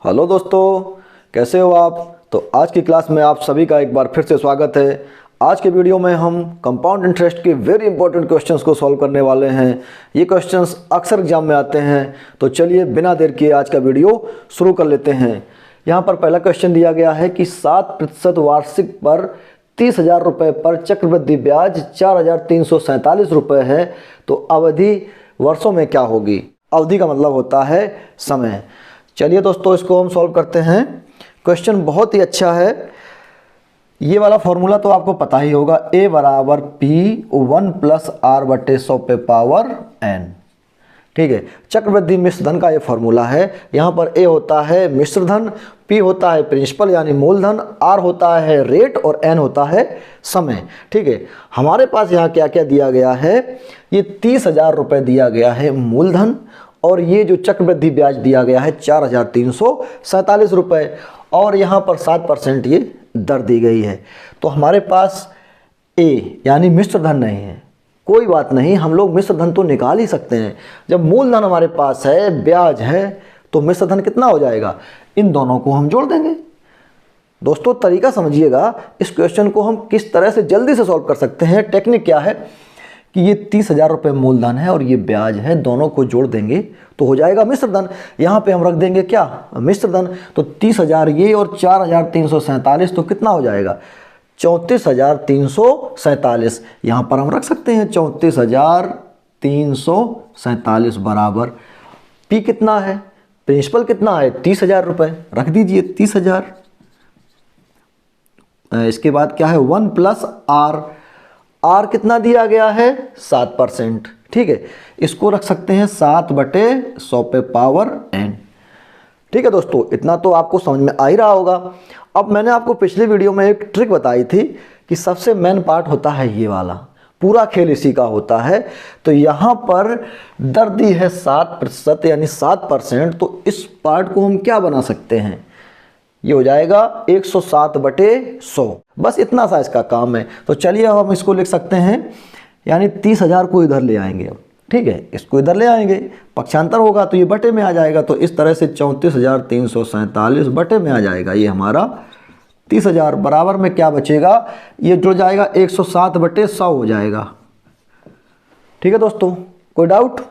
Hello दोस्तों, कैसे हो आप। तो आज की क्लास में आप सभी का एक बार फिर से स्वागत है। आज के वीडियो में हम कंपाउंड इंटरेस्ट के वेरी इंपॉर्टेंट क्वेश्चंस को सॉल्व करने वाले हैं। ये क्वेश्चंस अक्सर एग्जाम में आते हैं, तो चलिए बिना देर किए आज का वीडियो शुरू कर लेते हैं। यहाँ पर पहला क्वेश्चन दिया गया है कि 7% वार्षिक पर 30,000 रुपये पर चक्रवृद्धि ब्याज 4,347 रुपये है, तो अवधि वर्षों में क्या होगी। अवधि का मतलब होता है समय। चलिए दोस्तों, इसको हम सॉल्व करते हैं। क्वेश्चन बहुत ही अच्छा है। ये वाला फॉर्मूला तो आपको पता ही होगा, A बराबर P 1 प्लस R बटे 100 पे पावर N। ठीक है, चक्रवृद्धि मिश्र धन का ये फॉर्मूला है। यहाँ पर A होता है मिश्र धन, P होता है प्रिंसिपल यानी मूलधन, R होता है रेट और N होता है समय। ठीक है, हमारे पास यहाँ क्या क्या दिया गया है। ये 30,000 रुपये दिया गया है मूलधन, और ये जो चक्रवृद्धि ब्याज दिया गया है 4,347 रुपये, और यहाँ पर 7% ये दर दी गई है। तो हमारे पास A यानी मिश्र धन नहीं है। कोई बात नहीं, हम लोग मिश्र धन तो निकाल ही सकते हैं। जब मूलधन हमारे पास है, ब्याज है, तो मिश्र धन कितना हो जाएगा। इन दोनों को हम जोड़ देंगे। दोस्तों तरीका समझिएगा, इस क्वेश्चन को हम किस तरह से जल्दी से सॉल्व कर सकते हैं। टेक्निक क्या है कि ये 30,000 रुपये मूलधन है और ये ब्याज है, दोनों को जोड़ देंगे तो हो जाएगा मिश्र धन। यहाँ पे हम रख देंगे क्या, मिश्र धन। तो 30,000 ये और 4,347, तो कितना हो जाएगा 34,347। यहाँ पर हम रख सकते हैं 34,347 बराबर P कितना है, प्रिंसिपल कितना है 30,000 रुपये, रख दीजिए 30,000। इसके बाद क्या है 1 प्लस R कितना दिया गया है 7%। ठीक है, इसको रख सकते हैं 7 बटे 100 पे पावर N। ठीक है दोस्तों, इतना तो आपको समझ में आ ही रहा होगा। अब मैंने आपको पिछली वीडियो में एक ट्रिक बताई थी कि सबसे मेन पार्ट होता है ये वाला, पूरा खेल इसी का होता है। तो यहाँ पर दर दी है 7% यानी 7%, तो इस पार्ट को हम क्या बना सकते हैं, ये हो जाएगा 107 बटे 100। बस इतना सा इसका काम है। तो चलिए अब हम इसको लिख सकते हैं, यानी 30,000 को इधर ले आएंगे अब। ठीक है, इसको इधर ले आएंगे, पक्षांतर होगा तो ये बटे में आ जाएगा। तो इस तरह से 34,347 बटे में आ जाएगा। ये हमारा 30,000 बराबर में क्या बचेगा, ये जुड़ जाएगा 107 बटे 100 हो जाएगा। ठीक है दोस्तों, कोई डाउट।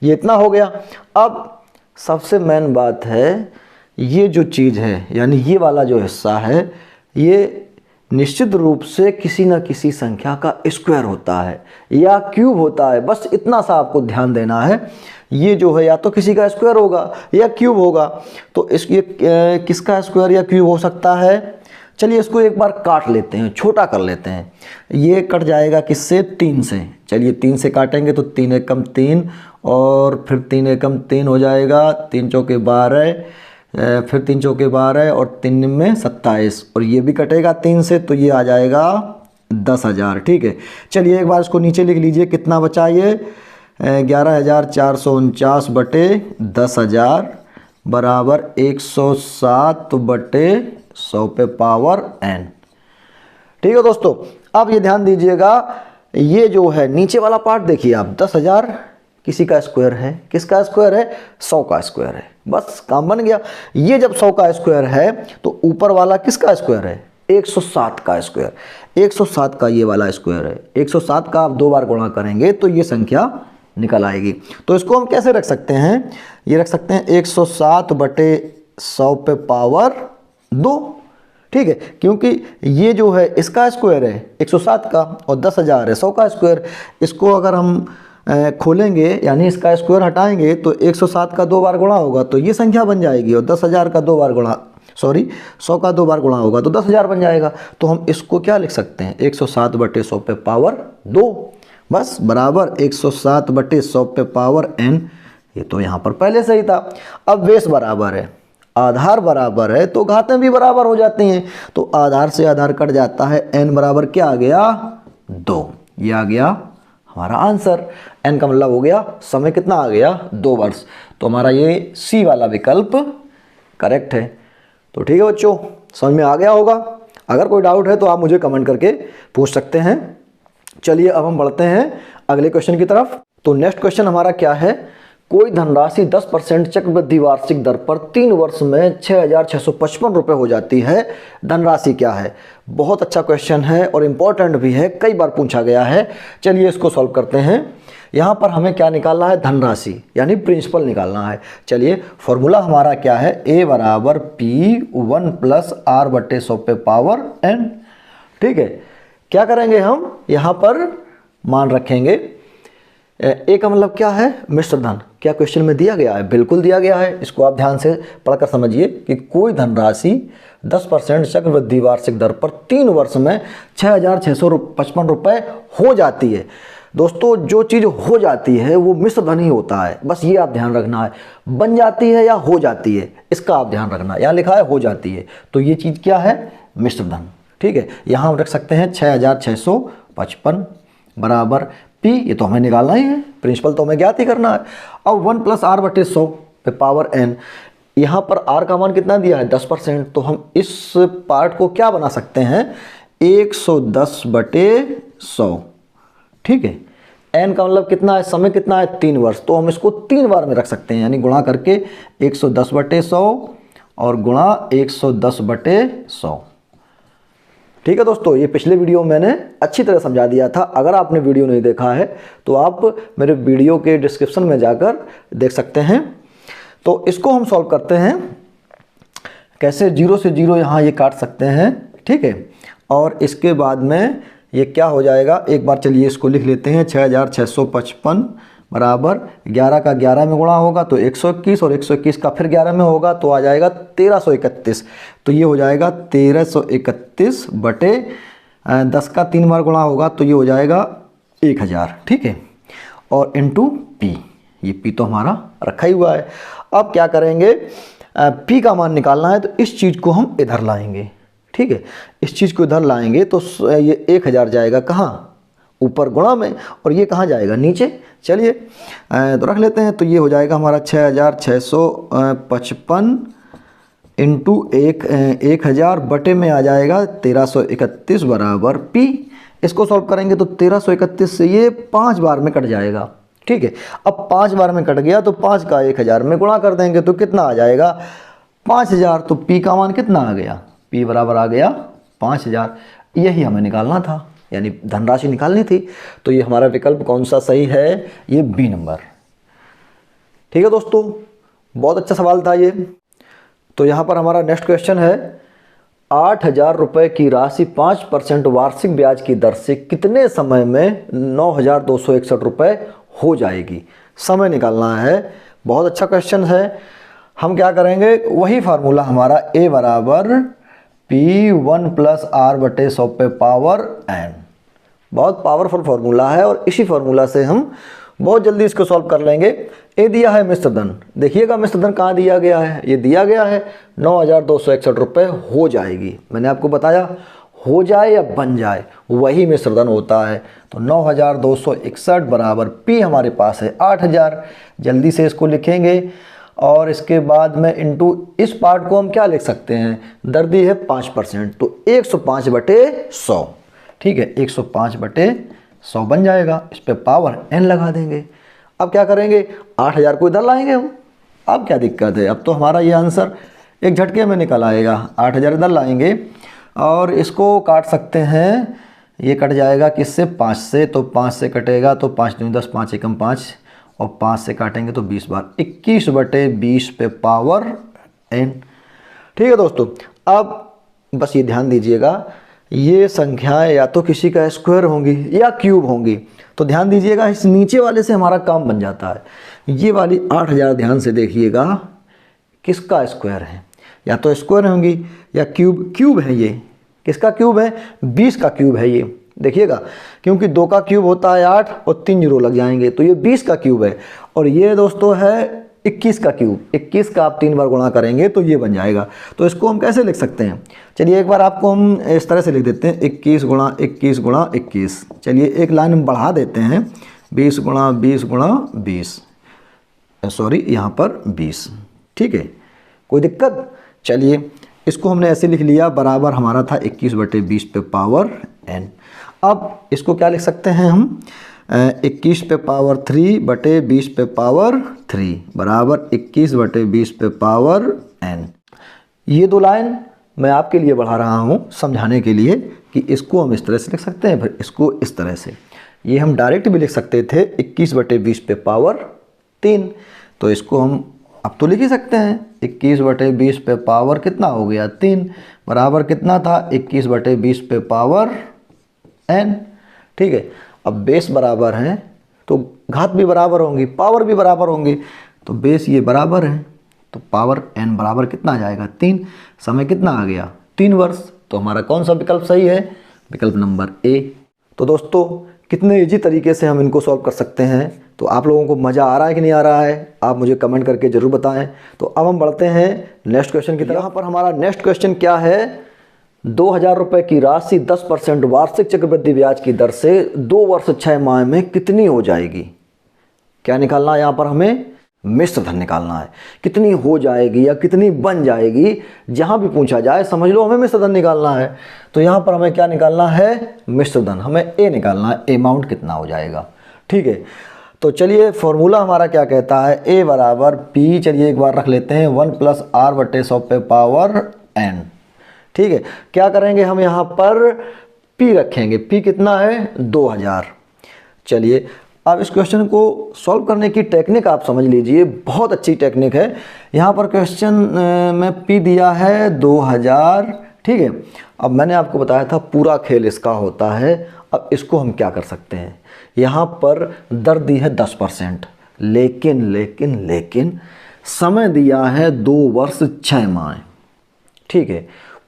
ये इतना हो गया। अब सबसे मेन बात है, ये जो चीज़ है यानी ये वाला जो हिस्सा है, ये निश्चित रूप से किसी न किसी संख्या का स्क्वायर होता है या क्यूब होता है। बस इतना सा आपको ध्यान देना है। ये जो है या तो किसी का स्क्वायर होगा या क्यूब होगा। तो ये किसका स्क्वायर या क्यूब हो सकता है। चलिए इसको एक बार काट लेते हैं, छोटा कर लेते हैं। ये कट जाएगा किससे, 3 से। चलिए 3 से काटेंगे तो 3 एकम 3, और फिर 3 एकम 3 हो जाएगा, 3 चौके 12, फिर 3 चौके 12 और 3 में 27, और ये भी कटेगा 3 से, तो ये आ जाएगा 10,000। ठीक है, चलिए एक बार इसको नीचे लिख लीजिए, कितना बचा ये 11,449 बटे 10,000 बराबर 107 बटे 100 पे पावर N। ठीक है दोस्तों, अब ये ध्यान दीजिएगा, ये जो है नीचे वाला पार्ट देखिए आप, 10,000 किसी का स्क्वायर है, किसका स्क्वायर है 100 का स्क्वायर है। बस काम बन गया। ये जब 100 का स्क्वायर है तो ऊपर वाला किसका स्क्वायर है 107 का स्क्वायर। 107 का ये वाला स्क्वायर है। 107 का आप 2 बार गुणा करेंगे तो ये संख्या निकल आएगी। तो इसको हम कैसे रख सकते हैं, ये रख सकते हैं 107 बटे 100 पे पावर 2। ठीक है, क्योंकि ये जो है इसका स्क्वायर है 107 का, और 10,000 है 100 का स्क्वायर। इसको अगर हम खोलेंगे यानी इसका स्क्वायर हटाएंगे तो 107 का 2 बार गुणा होगा तो ये संख्या बन जाएगी, और 10,000 का 2 बार गुणा 100 का 2 बार गुणा होगा तो 10,000 बन जाएगा। तो हम इसको क्या लिख सकते हैं 107 बटे 100 पे पावर 2, बस बराबर 107 बटे 100 पे पावर N। ये तो यहाँ पर पहले से ही था। अब बेस बराबर है, आधार बराबर है, तो घातें भी बराबर हो जाती हैं। तो आधार से आधार कट जाता है, N बराबर क्या आ गया 2। ये आ गया हमारा आंसर। N का मतलब हो गया समय कितना आ गया 2 वर्ष। तो हमारा ये C वाला विकल्प करेक्ट है। तो ठीक है बच्चों, समझ में आ गया होगा। अगर कोई डाउट है तो आप मुझे कमेंट करके पूछ सकते हैं। चलिए अब हम बढ़ते हैं अगले क्वेश्चन की तरफ। तो नेक्स्ट क्वेश्चन हमारा क्या है, कोई धनराशि 10% चक्रवृद्धि वार्षिक दर पर 3 वर्ष में 6,655 रुपये हो जाती है, धनराशि क्या है। बहुत अच्छा क्वेश्चन है और इम्पोर्टेंट भी है, कई बार पूछा गया है। चलिए इसको सॉल्व करते हैं। यहाँ पर हमें क्या निकालना है, धनराशि यानी प्रिंसिपल निकालना है। चलिए फॉर्मूला हमारा क्या है, A बराबर P1 प्लस R बटे 100 पे पावर n। ठीक है, क्या करेंगे हम, यहाँ पर मान रखेंगे ए का मतलब क्या है, मिश्र धन। क्या क्वेश्चन में दिया गया है, बिल्कुल दिया गया है। इसको आप ध्यान से पढ़कर समझिए कि कोई धनराशि 10% चक्रवृद्धि वार्षिक दर पर 3 वर्ष में 6,655 रुपये हो जाती है। दोस्तों जो चीज़ हो जाती है वो मिश्र धन ही होता है, बस ये आप ध्यान रखना है। बन जाती है या हो जाती है, इसका आप ध्यान रखना। यहाँ लिखा है हो जाती है, तो ये चीज़ क्या है, मिश्र धन। ठीक है, यहाँ हम रख सकते हैं 6,655 बराबर P, ये तो हमें निकालना ही है, प्रिंसिपल तो हमें ज्ञात ही करना है। अब 1 प्लस R बटे 100 पे पावर n, यहाँ पर R का मान कितना दिया है, 10%। तो हम इस पार्ट को क्या बना सकते हैं, 110 बटे 100। ठीक है, n का मतलब कितना है, समय कितना है, 3 वर्ष। तो हम इसको 3 बार में रख सकते हैं, यानी गुणा करके 110 बटे 100 और गुणा 110 बटे 100। ठीक है दोस्तों, ये पिछले वीडियो में मैंने अच्छी तरह समझा दिया था। अगर आपने वीडियो नहीं देखा है तो आप मेरे वीडियो के डिस्क्रिप्शन में जाकर देख सकते हैं। तो इसको हम सॉल्व करते हैं कैसे, 0 से 0 यहाँ ये काट सकते हैं। ठीक है, और इसके बाद में ये क्या हो जाएगा, एक बार चलिए इसको लिख लेते हैं। 6,655 बराबर 11 का 11 में गुणा होगा तो 121 और 121 का फिर 11 में होगा तो आ जाएगा 1331। तो ये हो जाएगा 1331 बटे 10 का 3 बार गुणा होगा तो ये हो जाएगा 1000। ठीक है, और इनटू P, ये P तो हमारा रखा ही हुआ है। अब क्या करेंगे, P का मान निकालना है तो इस चीज़ को हम इधर लाएंगे। ठीक है, इस चीज़ को इधर लाएंगे तो ये 1000 जाएगा कहाँ, ऊपर गुणा में, और ये कहाँ जाएगा, नीचे। चलिए तो रख लेते हैं। तो ये हो जाएगा हमारा 6,655 इंटू 1000 बटे में आ जाएगा 1331 बराबर P। इसको सॉल्व करेंगे तो 1331 से ये 5 बार में कट जाएगा। ठीक है, अब 5 बार में कट गया तो 5 का 1000 में गुणा कर देंगे तो कितना आ जाएगा, 5000। तो P का मान कितना आ गया, P बराबर आ गया 5000। यही हमें निकालना था, यानी धनराशि निकालनी थी। तो ये हमारा विकल्प कौन सा सही है, ये B नंबर। ठीक है दोस्तों, बहुत अच्छा सवाल था ये। तो यहाँ पर हमारा नेक्स्ट क्वेश्चन है, 8,000 रुपये की राशि 5% वार्षिक ब्याज की दर से कितने समय में 9,261 रुपये हो जाएगी। समय निकालना है, बहुत अच्छा क्वेश्चन है। हम क्या करेंगे, वही फार्मूला हमारा A बराबर P1 प्लस R बटे 100 पे पावर n। बहुत पावरफुल फार्मूला है और इसी फार्मूला से हम बहुत जल्दी इसको सॉल्व कर लेंगे। ये दिया है मिश्र धन, देखिएगा मिश्र धन कहाँ दिया गया है, ये दिया गया है 9,261 रुपये हो जाएगी। मैंने आपको बताया हो जाए या बन जाए वही मिश्र धन होता है। तो 9,261 बराबर P हमारे पास है 8,000। जल्दी से इसको लिखेंगे और इसके बाद में इंटू इस पार्ट को हम क्या लिख सकते हैं, दर दी है 5%, तो 105 बटे 100। ठीक है, 105 बटे 100 बन जाएगा। इस पे पावर n लगा देंगे। अब क्या करेंगे, 8,000 को इधर लाएंगे हम। अब क्या दिक्कत है, अब तो हमारा ये आंसर एक झटके में निकल आएगा। 8,000 इधर लाएंगे और इसको काट सकते हैं। ये कट जाएगा किससे, 5 से। तो 5 से कटेगा तो 5 दूनी 10, 5 एकम 5 और 5 से काटेंगे तो 20 बार, 21 बटे 20 पे पावर n। ठीक है दोस्तों, अब बस ये ध्यान दीजिएगा, ये संख्याएं या तो किसी का स्क्वायर होंगी या क्यूब होंगी। तो ध्यान दीजिएगा, इस नीचे वाले से हमारा काम बन जाता है। ये वाली 8,000 ध्यान से देखिएगा, किसका स्क्वायर है, या तो स्क्वायर होंगी या क्यूब है। ये किसका क्यूब है, 20 का क्यूब है ये। देखिएगा, क्योंकि 2 का क्यूब होता है 8 और 3 जीरो लग जाएंगे, तो ये 20 का क्यूब है। और ये दोस्तों है 21 का क्यूब। 21 का आप 3 बार गुणा करेंगे तो ये बन जाएगा। तो इसको हम कैसे लिख सकते हैं, चलिए एक बार आपको हम इस तरह से लिख देते हैं, 21 गुणा 21 गुणा 21। चलिए एक लाइन हम बढ़ा देते हैं, 20 गुणा 20 गुणा 20, सॉरी यहाँ पर 20। ठीक है, कोई दिक्कत। चलिए इसको हमने ऐसे लिख लिया, बराबर हमारा था 21 बटे 20 पे पावर n। अब इसको क्या लिख सकते हैं हम, 21 पे पावर 3 बटे 20 पे पावर 3 बराबर 21 बटे 20 पे पावर n। ये दो लाइन मैं आपके लिए बढ़ा रहा हूँ समझाने के लिए कि इसको हम इस तरह से लिख सकते हैं, फिर इसको इस तरह से। ये हम डायरेक्ट भी लिख सकते थे 21 बटे 20 पे पावर 3, तो इसको हम अब तो लिख ही सकते हैं 21 बटे 20 पे पावर कितना हो गया 3 बराबर कितना था 21 बटे 20 पे पावर n। ठीक है, अब बेस बराबर हैं तो घात भी बराबर होंगी, पावर भी बराबर होंगी, तो बेस ये बराबर है तो पावर n बराबर कितना आ जाएगा 3। समय कितना आ गया 3 वर्ष। तो हमारा कौन सा विकल्प सही है, विकल्प नंबर ए। तो दोस्तों कितने इजी तरीके से हम इनको सॉल्व कर सकते हैं, तो आप लोगों को मज़ा आ रहा है कि नहीं आ रहा है, आप मुझे कमेंट करके ज़रूर बताएं। तो अब हम बढ़ते हैं नेक्स्ट क्वेश्चन की तरफ। यहाँ पर हमारा नेक्स्ट क्वेश्चन क्या है, 2000 रुपये की राशि 10% वार्षिक चक्रवृद्धि ब्याज की दर से 2 वर्ष 6 माह में कितनी हो जाएगी। क्या निकालना है यहाँ पर हमें, मिश्र धन निकालना है। कितनी हो जाएगी या कितनी बन जाएगी, जहाँ भी पूछा जाए समझ लो हमें मिश्र धन निकालना है। तो यहाँ पर हमें क्या निकालना है, मिश्र धन, हमें ए निकालना है, अमाउंट कितना हो जाएगा। ठीक है, तो चलिए फॉर्मूला हमारा क्या कहता है, ए बराबर पी, चलिए एक बार रख लेते हैं 1 + r बटे 100 पे पावर n। ठीक है, क्या करेंगे हम यहाँ पर पी रखेंगे, पी कितना है 2000। चलिए अब इस क्वेश्चन को सॉल्व करने की टेक्निक आप समझ लीजिए, बहुत अच्छी टेक्निक है। यहाँ पर क्वेश्चन में पी दिया है 2000। ठीक है, अब मैंने आपको बताया था पूरा खेल इसका होता है। अब इसको हम क्या कर सकते हैं, यहाँ पर दर दी है 10%, लेकिन समय दिया है 2 वर्ष 6 माह। ठीक है,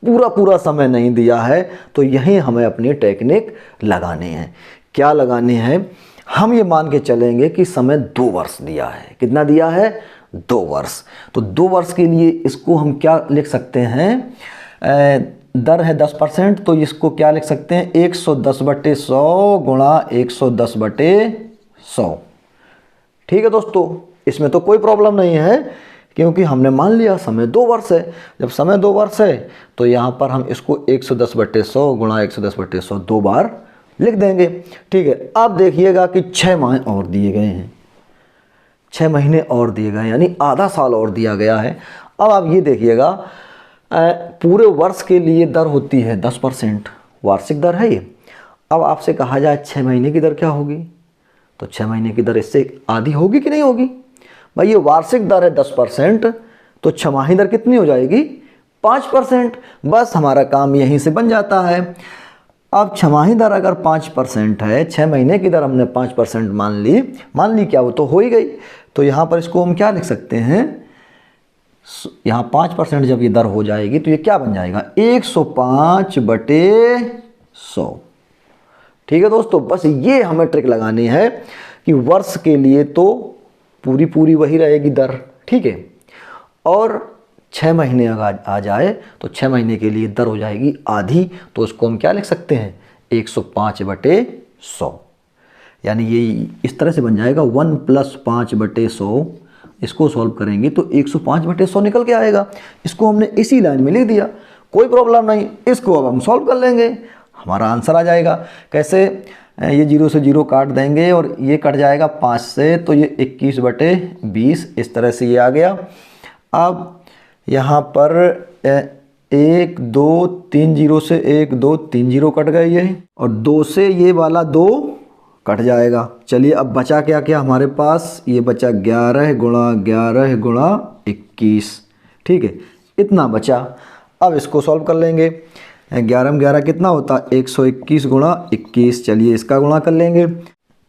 पूरा समय नहीं दिया है, तो यहीं हमें अपनी टेक्निक लगानी है। क्या लगानी है, हम ये मान के चलेंगे कि समय 2 वर्ष दिया है। कितना दिया है 2 वर्ष। तो 2 वर्ष के लिए इसको हम क्या लिख सकते हैं, दर है 10%, तो इसको क्या लिख सकते हैं 110/100 गुणा 110/100। ठीक है दोस्तों, इसमें तो कोई प्रॉब्लम नहीं है क्योंकि हमने मान लिया समय 2 वर्ष है। जब समय 2 वर्ष है तो यहाँ पर हम इसको 110/100 गुणा 110/100 2 बार लिख देंगे। ठीक है, अब देखिएगा कि 6 माह और दिए गए हैं, 6 महीने और दिए गए, यानी आधा साल और दिया गया है। अब आप ये देखिएगा पूरे वर्ष के लिए दर होती है 10%, वार्षिक दर है ये। अब आपसे कहा जाए 6 महीने की दर क्या होगी, तो 6 महीने की दर इससे आधी होगी कि नहीं होगी। भाई ये वार्षिक दर है 10%, तो 6 माही दर कितनी हो जाएगी 5%। बस हमारा काम यहीं से बन जाता है। अब 6 माही दर अगर 5% है, 6 महीने की दर हमने 5% मान ली क्या, वो तो हो ही गई। तो यहाँ पर इसको हम क्या लिख सकते हैं, यहाँ 5% जब ये दर हो जाएगी तो ये क्या बन जाएगा 105/100। ठीक है दोस्तों, बस ये हमें ट्रिक लगानी है कि वर्ष के लिए तो पूरी वही रहेगी दर। ठीक है, और 6 महीने अगर आ जाए तो 6 महीने के लिए दर हो जाएगी आधी, तो उसको हम क्या लिख सकते हैं 105/100। यानी ये इस तरह से बन जाएगा 1 + 5/100। इसको सॉल्व करेंगे तो 105/100 निकल के आएगा। इसको हमने इसी लाइन में लिख दिया, कोई प्रॉब्लम नहीं। इसको अब हम सॉल्व कर लेंगे, हमारा आंसर आ जाएगा। कैसे, ये 0 से 0 काट देंगे और ये कट जाएगा 5 से, तो ये 21/20 इस तरह से ये आ गया। अब यहाँ पर 1 2 3 0 से 1 2 3 0 कट गए ये, और 2 से ये वाला 2 कट जाएगा। चलिए अब बचा क्या क्या हमारे पास, ये बचा 11 गुणा 11 गुणा 21। ठीक है, इतना बचा। अब इसको सॉल्व कर लेंगे। 11 में 11 कितना होता है 121 गुणा 21। चलिए इसका गुणा कर लेंगे।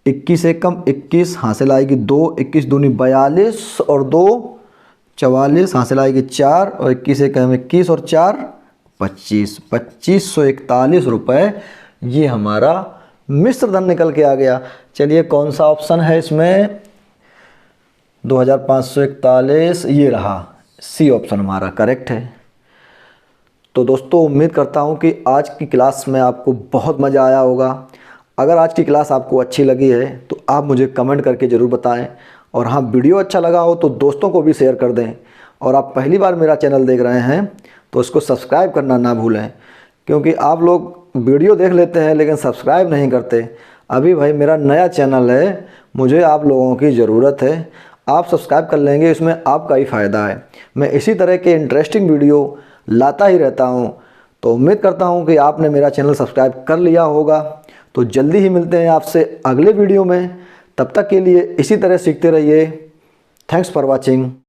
21 एक कम 21, हासिल आएगी 2, 21 दूनी 42 और 2 44, हासिल आएगी 4, और 21 एक कम 21 और 4 25, 2541 रुपये ये हमारा मिश्र धन निकल के आ गया। चलिए कौन सा ऑप्शन है इसमें, 2541, ये रहा, सी ऑप्शन हमारा करेक्ट है। तो दोस्तों उम्मीद करता हूँ कि आज की क्लास में आपको बहुत मज़ा आया होगा। अगर आज की क्लास आपको अच्छी लगी है तो आप मुझे कमेंट करके ज़रूर बताएं, और हाँ वीडियो अच्छा लगा हो तो दोस्तों को भी शेयर कर दें। और आप पहली बार मेरा चैनल देख रहे हैं तो उसको सब्सक्राइब करना ना भूलें, क्योंकि आप लोग वीडियो देख लेते हैं लेकिन सब्सक्राइब नहीं करते। अभी भाई मेरा नया चैनल है, मुझे आप लोगों की ज़रूरत है। आप सब्सक्राइब कर लेंगे, इसमें आपका ही फ़ायदा है। मैं इसी तरह के इंटरेस्टिंग वीडियो लाता ही रहता हूँ। तो उम्मीद करता हूँ कि आपने मेरा चैनल सब्सक्राइब कर लिया होगा। तो जल्दी ही मिलते हैं आपसे अगले वीडियो में। तब तक के लिए इसी तरह सीखते रहिए। Thanks for watching.